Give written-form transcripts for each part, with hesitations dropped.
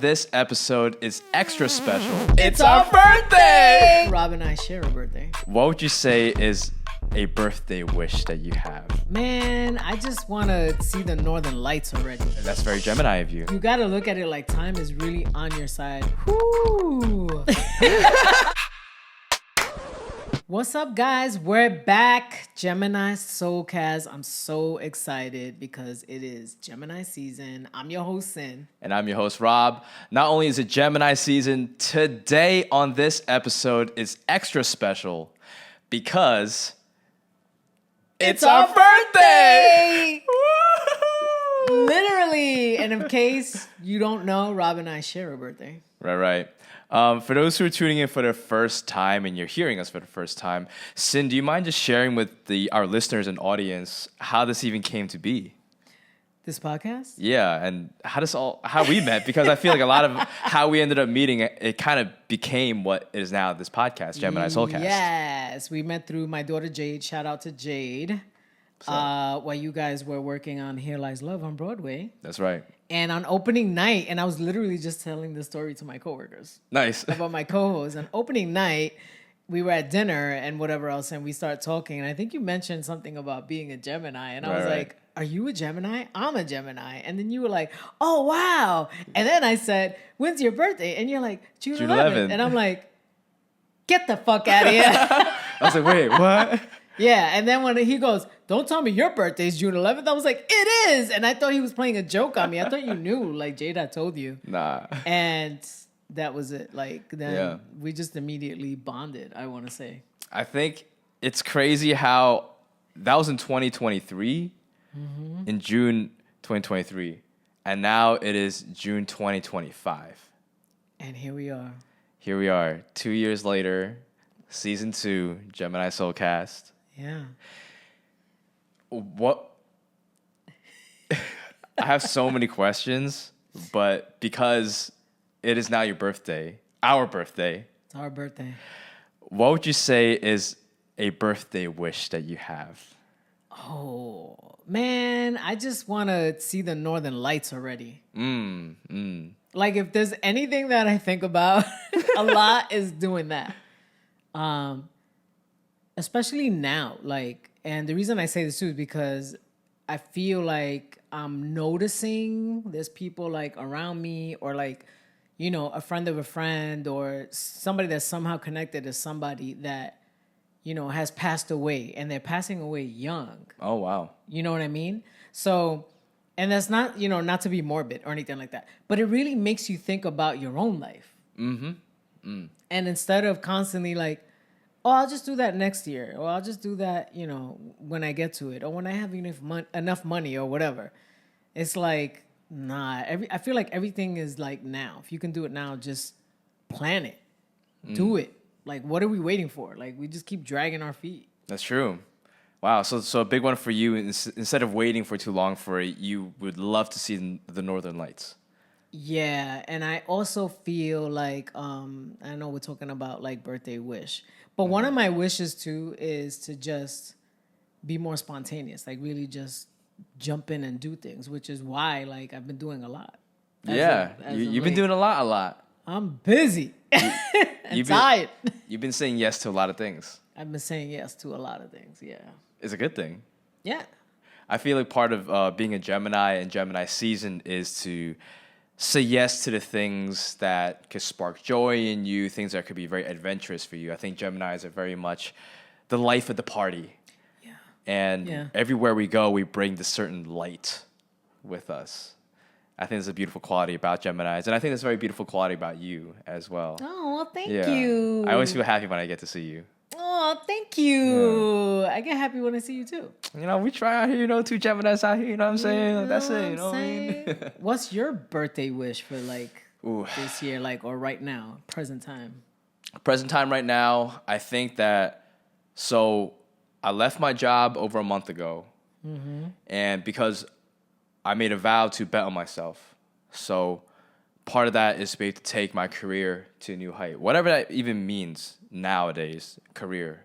This episode is extra special. It's our birthday! Rob and I share a birthday. What would you say is a birthday wish that you have? Man, I just want to see the northern lights already. That's very Gemini of you. You got to look at it like time is really on your side. Whoo! What's up, guys? We're back. Gemini Soulcast. I'm so excited because it is Gemini season. I'm your host, Sin. And I'm your host, Rob. Not only is it Gemini season, today on this episode is extra special because it's our birthday! Literally. And in case you don't know, Rob and I share a birthday. Right. For those who are tuning in for the first time and you're hearing us for the first time, Sin, do you mind just sharing with our listeners and audience how this even came to be? This podcast? Yeah, and how we met, because I feel like a lot of how we ended up meeting, it kind of became what is now this podcast, Gemini Soulcast. Yes, we met through my daughter Jade. Shout out to Jade. While you guys were working on Here Lies Love on Broadway. That's right. And on opening night, and I was literally just telling the story to my coworkers. Nice. About my co-host. On opening night, we were at dinner and whatever else, and we started talking. And I think you mentioned something about being a Gemini. And I was like, are you a Gemini? I'm a Gemini. And then you were like, oh, wow. And then I said, when's your birthday? And you're like, June 11th. And I'm like, get the fuck out of here. I was like, wait, what? Yeah, and then when he goes, don't tell me your birthday's June 11th, I was like, it is! And I thought he was playing a joke on me. I thought you knew, like Jade had told you. Nah. And that was it. Like, then we just immediately bonded, I want to say. I think it's crazy how that was in 2023, in June 2023, and now it is June 2025. And here we are. Here we are, 2 years later, season 2, Gemini Soulcast. Yeah. What? I have so many questions, but because it is now your birthday, our birthday. It's our birthday. What would you say is a birthday wish that you have? Oh, man, I just want to see the northern lights already. Like, if there's anything that I think about a lot is doing that. Especially now, like, and the reason I say this too is because I feel like I'm noticing there's people like around me or like, you know, a friend of a friend or somebody that's somehow connected to somebody that, you know, has passed away, and they're passing away young. Oh, wow. You know what I mean? So, and that's not, you know, not to be morbid or anything like that, but it really makes you think about your own life. And instead of constantly like, oh, I'll just do that next year, or I'll just do that, you know, when I get to it, or when I have enough money or whatever. It's like, nah, I feel like everything is like now. If you can do it now, just plan it. Do it. Like, what are we waiting for? Like, we just keep dragging our feet. That's true. Wow. So a big one for you, instead of waiting for too long for it, you would love to see the Northern Lights. Yeah, and I also feel like, I know we're talking about like birthday wish, but one of my wishes too is to just be more spontaneous, like really just jump in and do things, which is why like I've been doing a lot. You've been doing a lot. I'm busy and tired. You've been saying yes to a lot of things. I've been saying yes to a lot of things, yeah. It's a good thing. Yeah. I feel like part of being a Gemini and Gemini season is to say yes to the things that could spark joy in you, things that could be very adventurous for you. I think Geminis are very much the life of the party. Yeah. And everywhere we go, we bring this certain light with us. I think there's a beautiful quality about Geminis, and I think there's a very beautiful quality about you as well. Oh, well, thank you. I always feel happy when I get to see you. Oh, thank you. I get happy when I see you too. You know, we try out here, you know, 2 Geminis out here, you know what I'm saying? That's it, you know what I mean? What's your birthday wish for like this year, like, or right now, present time? Present time right now, I think that, so I left my job over a month ago, and because I made a vow to bet on myself. So part of that is to be able to take my career to a new height. Whatever that even means nowadays, career.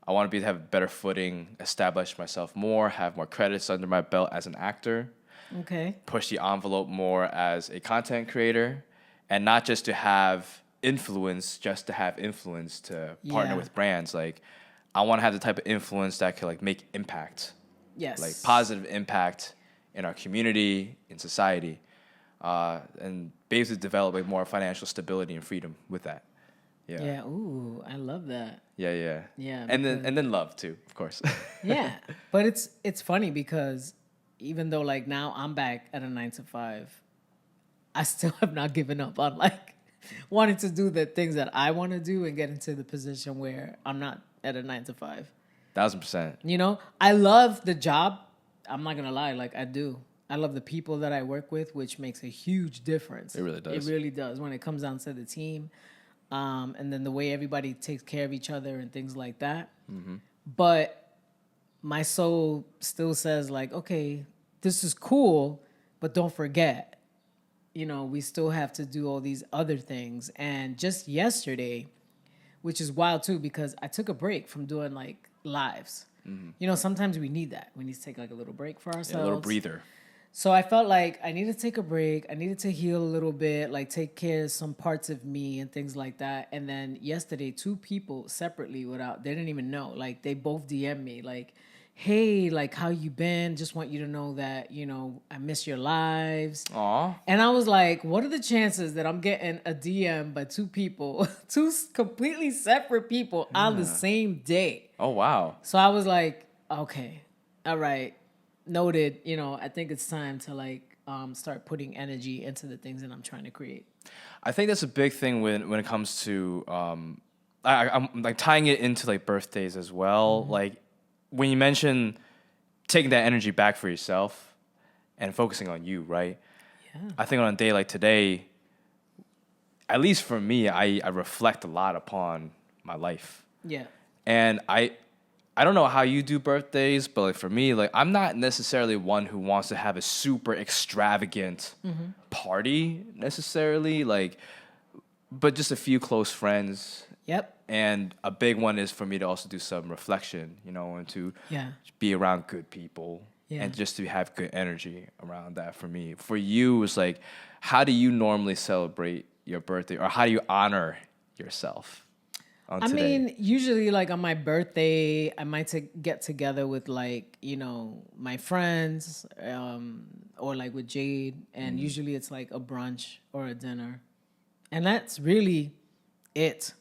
I want to be to have a better footing, establish myself more, have more credits under my belt as an actor. Okay. Push the envelope more as a content creator, and not just to have influence, just to have influence to partner with brands. Like, I want to have the type of influence that can like make impact. Yes. Like positive impact in our community, in society, and basically develop like more financial stability and freedom with that. Yeah. Yeah. Ooh, I love that. Yeah. Yeah. And then love too, of course. Yeah. But it's funny because even though like now I'm back at a 9 to 5, I still have not given up on like wanting to do the things that I want to do and get into the position where I'm not at a 9 to 5. 1,000%. You know, I love the job. I'm not gonna lie, like I do. I love the people that I work with, which makes a huge difference. It really does. It really does when it comes down to the team, and then the way everybody takes care of each other and things like that. Mm-hmm. But my soul still says, like, okay, this is cool, but don't forget, you know, we still have to do all these other things. And just yesterday, which is wild too, because I took a break from doing like lives. Mm-hmm. You know, sometimes we need that. We need to take like a little break for ourselves. Yeah, a little breather. So I felt like I needed to take a break. I needed to heal a little bit, like take care of some parts of me and things like that. And then yesterday, 2 people separately they didn't even know. Like they both DM'd me like, hey, like how you been? Just want you to know that, you know, I miss your lives. Aw. And I was like, what are the chances that I'm getting a DM by 2 people, 2 completely separate people on the same day? Oh, wow. So I was like, okay, all right, noted. You know, I think it's time to like start putting energy into the things that I'm trying to create. I think that's a big thing when it comes to I'm like tying it into like birthdays as well. Mm-hmm. Like when you mention taking that energy back for yourself and focusing on you, right? Yeah. I think on a day like today, at least for me, I reflect a lot upon my life. Yeah. And I don't know how you do birthdays, but like for me, like I'm not necessarily one who wants to have a super extravagant party necessarily, like, but just a few close friends. Yep. And a big one is for me to also do some reflection, you know, and to be around good people and just to have good energy around that for me. For you, it's like, how do you normally celebrate your birthday, or how do you honor yourself? I mean, usually like on my birthday, I might get together with like, you know, my friends or like with Jade. And usually it's like a brunch or a dinner. And that's really it.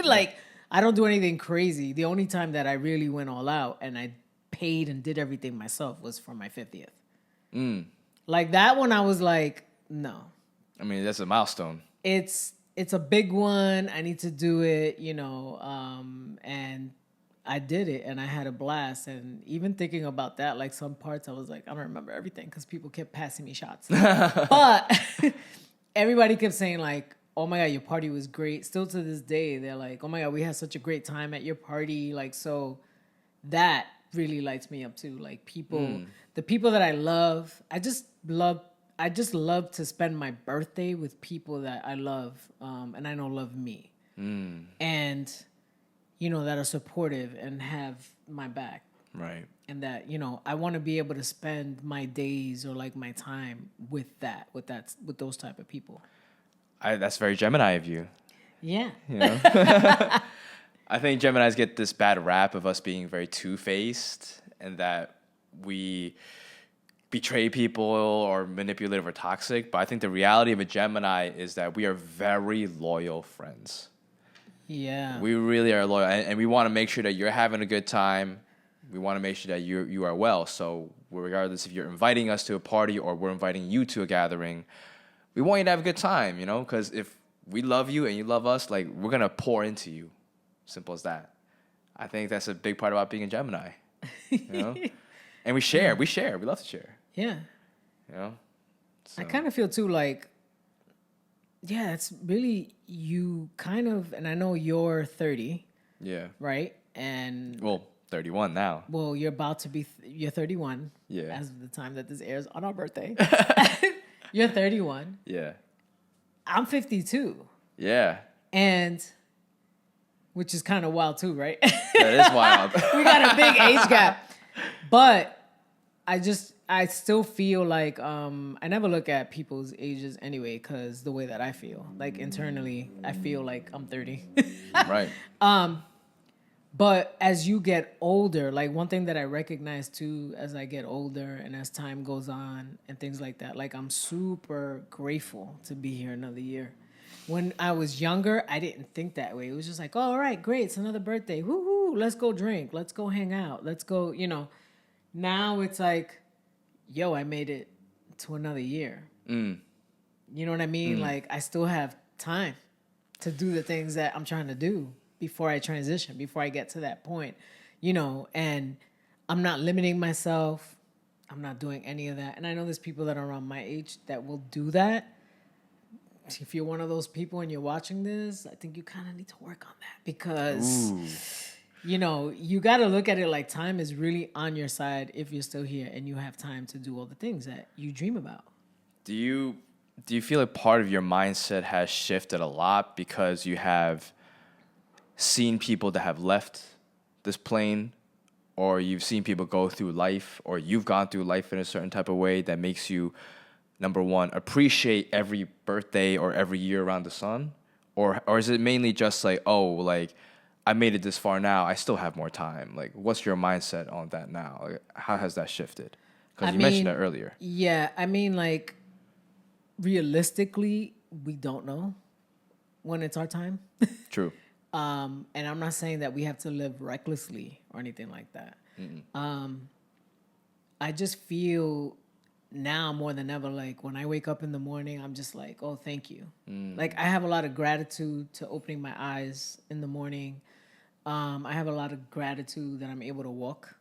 Like, I don't do anything crazy. The only time that I really went all out and I paid and did everything myself was for my 50th. Like that one, I was like, no. I mean, that's a milestone. It's a big one. I need to do it, you know, and I did it and I had a blast. And even thinking about that, like some parts, I was like, I don't remember everything because people kept passing me shots. But everybody kept saying like, oh my God, your party was great. Still to this day, they're like, oh my God, we had such a great time at your party. Like, so that really lights me up too. Like people, the people that I love, I just love to spend my birthday with people that I love and I know love me. And, you know, that are supportive and have my back. Right. And that, you know, I want to be able to spend my days or like my time with those type of people. That's very Gemini of you. Yeah. You know? I think Geminis get this bad rap of us being very two-faced and that we betray people or manipulative or toxic. But I think the reality of a Gemini is that we are very loyal friends. Yeah. We really are loyal. And we want to make sure that you're having a good time. We want to make sure that you are well. So regardless if you're inviting us to a party or we're inviting you to a gathering, we want you to have a good time, you know? Because if we love you and you love us, like, we're going to pour into you. Simple as that. I think that's a big part about being a Gemini. You know? And we share. We love to share. Yeah. You know? So. I kind of feel, too, like, yeah, it's really you kind of, and I know you're 30. Yeah. Right? And... Well, 31 now. Well, you're about to be, you're 31. Yeah. As of the time that this airs on our birthday. You're 31. Yeah. I'm 52. Yeah. And, which is kind of wild too, right? That is wild. We got a big age gap. But I still feel like I never look at people's ages anyway, because the way that I feel, like internally, I feel like I'm 30. Right. But as you get older, like one thing that I recognize too, as I get older and as time goes on and things like that, like I'm super grateful to be here another year. When I was younger, I didn't think that way. It was just like, oh, all right, great, it's another birthday. Woo-hoo, let's go drink. Let's go hang out. Let's go, you know. Now it's like, yo, I made it to another year. You know what I mean? Like, I still have time to do the things that I'm trying to do before I transition, before I get to that point, you know, and I'm not limiting myself. I'm not doing any of that. And I know there's people that are around my age that will do that. If you're one of those people and you're watching this, I think you kind of need to work on that because, you know, you got to look at it like time is really on your side if you're still here and you have time to do all the things that you dream about. Do you feel like part of your mindset has shifted a lot because you have seen people that have left this plane, or you've seen people go through life, or you've gone through life in a certain type of way that makes you, number one, appreciate every birthday or every year around the sun? Or is it mainly just like, oh, like, I made it this far now, I still have more time? Like, what's your mindset on that now? Like, how has that shifted? Because you mentioned that earlier. Yeah, I mean, like, realistically, we don't know when it's our time. True. And I'm not saying that we have to live recklessly or anything like that. I just feel now more than ever, like when I wake up in the morning, I'm just like, oh, thank you. Like I have a lot of gratitude to opening my eyes in the morning. I have a lot of gratitude that I'm able to walk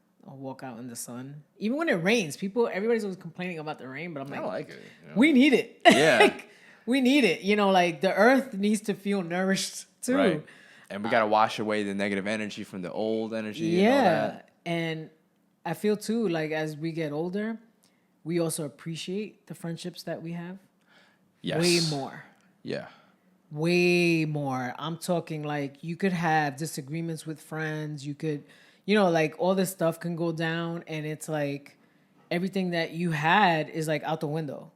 out in the sun. Even when it rains, everybody's always complaining about the rain, but I'm like, I like it. You know? We need it. Yeah. Like, we need it. You know, like the earth needs to feel nourished too. Right. And we got to wash away the negative energy from the old energy. Yeah. And all that. And I feel too, like as we get older, we also appreciate the friendships that we have. Yes. Way more. Yeah. Way more. I'm talking like you could have disagreements with friends. You could, you know, like all this stuff can go down and it's like everything that you had is like out the window.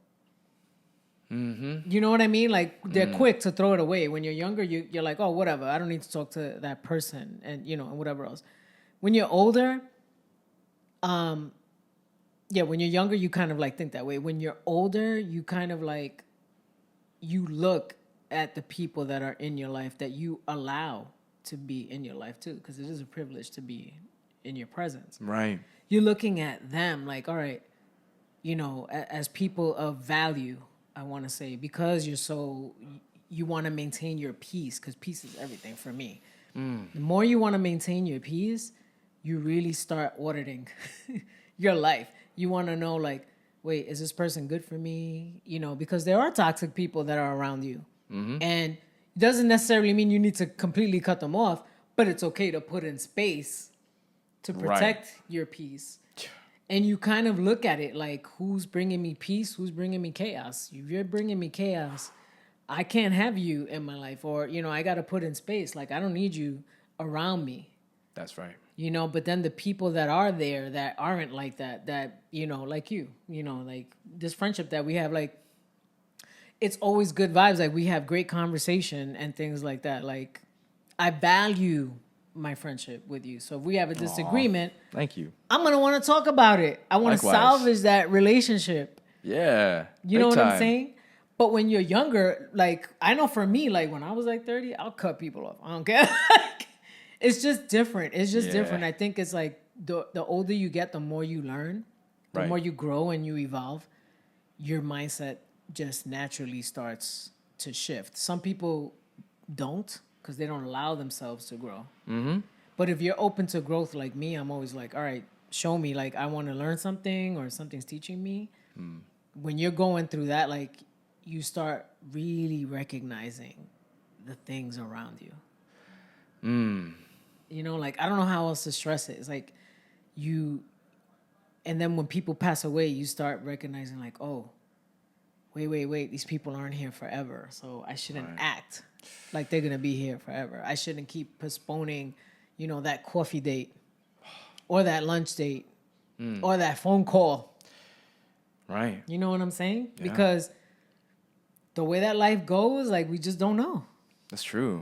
You know what I mean? Like they're quick to throw it away. When you're younger, you're like, oh, whatever. I don't need to talk to that person and, you know, and whatever else. When you're older, when you're younger, you kind of like think that way. When you're older, you kind of like, you look at the people that are in your life that you allow to be in your life too, because it is a privilege to be in your presence. Right. You're looking at them like, all right, you know, as people of value, I want to say, because you want to maintain your peace, because peace is everything for me. The more you want to maintain your peace, you really start auditing your life. You want to know, like, wait, is this person good for me? You know, because there are toxic people that are around you. And it doesn't necessarily mean you need to completely cut them off, but it's okay to put in space to protect your peace. And you kind of look at it like, who's bringing me peace? Who's bringing me chaos? If you're bringing me chaos, I can't have you in my life. Or, you know, I got to put in space. Like, I don't need you around me. That's right. You know, but then the people that are there that aren't like that, you know, like you know, like this friendship that we have, like, it's always good vibes. Like, we have great conversation and things like that. Like, I value my friendship with you. So if we have a disagreement, thank you. I'm going to want to talk about it. I want to salvage that relationship. Yeah. You know what I'm saying? But when you're younger, like, I know for me, like when I was like 30, I'll cut people off. I don't care. It's just different. It's just different. I think it's like the older you get, the more you learn, the more you grow and you evolve, your mindset just naturally starts to shift. Some people don't, because they don't allow themselves to grow. But if you're open to growth like me, I'm always like, all right, show me. Like, I want to learn something or something's teaching me. When you're going through that, like, you start really recognizing the things around you. You know, like, I don't know how else to stress it. It's like and then when people pass away, you start recognizing like, oh, wait, these people aren't here forever. So I shouldn't act like they're going to be here forever. I shouldn't keep postponing, you know, that coffee date or that lunch date or that phone call. Right. You know what I'm saying? Yeah. Because the way that life goes, like, we just don't know. That's true.